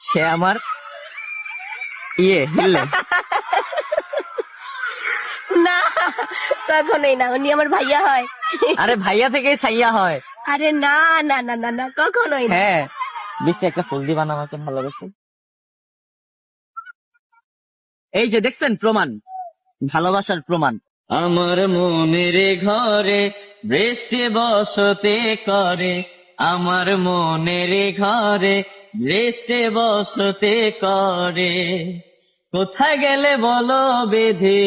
সে আমার হিল্লে। না, কখনোই না, উনি আমার ভাইয়া হয়। আরে ভাইয়া থেকেই সাইয়া হয়। আরে না না না না না, কখনোই না। হ্যাঁ, বৃষ্টি একটা ফুল দিবা না আমাকে ভালোবেসে? এই যে দেখছেন প্রমাণ, ভালোবাসার প্রমাণ। আমার মনের ঘরে বৃষ্টি বসতে করে, আমার মনের ঘরে বৃষ্টি বসতে করে। কোথায় গেলে বলো বেঁধে,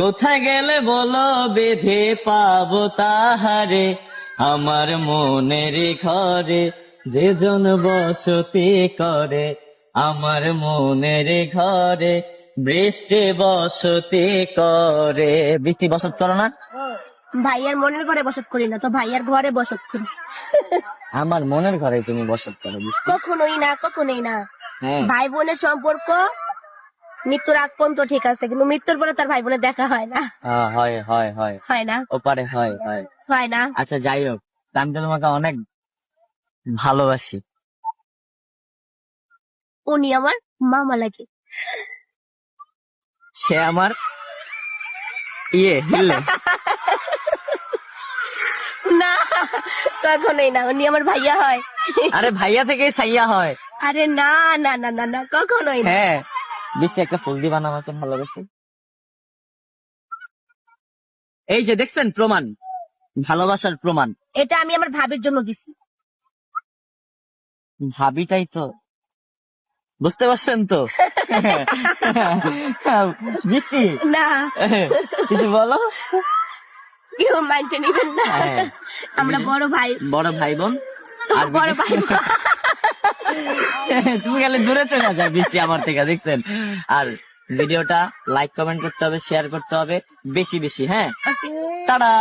কোথায় গেলে বলো বেঁধে পাবো তাহারে, আমার মনের ঘরে যে জন বসতি করে, আমার মনের ঘরে বৃষ্টি বসতি করে। বৃষ্টি বসত করো না? ভাইয়ার মনের ঘরে বসত করি না, তো ভাইয়ার ঘরে বসত করি। আমার মনের ঘরে তুমি বসত করো বৃষ্টি। কখনোই না, কখনোই না। হ্যাঁ, ভাই বোনের সম্পর্ক মৃত্যুর আগ পর্যন্ত ঠিক আছে, কিন্তু মৃত্যুর পরে তার ভাই বোনের দেখা হয় না। হয় হয় হয়, হয় না, ওপারে হয় হয়। হয় না। আচ্ছা যাই হোক, আমি তো তোমাকে অনেক ভালোবাসি। উনি আমার মামা লাগে। সে আমার হিল্লে। না, কখনোই না, উনি আমার ভাইয়া হয়। আরে ভাইয়া থেকেই সাইয়া হয়। আরে না না না না না, কখনোই না। হ্যাঁ, বৃষ্টি একটা ফুল দিবা না আমাকে ভালোবেসে? এই যে দেখছেন প্রমাণ, ভালোবাসার প্রমাণ। এটা আমি আমার ভাবির জন্য দিছি। ভাবিটাই তো, বুঝতে পারছেন তো? বৃষ্টি, না, কিছু বলো। কেউ মাইন্ডে নিবেন না। হ্যাঁ, আমরা বড় ভাই, বড় ভাই বোন। আর বড় ভাই বোন। তুমি গেলে দূরে চলে যায় বৃষ্টি আমার থেকে, দেখছেন? আর ভিডিওটা লাইক কমেন্ট করতে হবে, শেয়ার করতে হবে বেশি বেশি। হ্যাঁ, Okay. টাটা।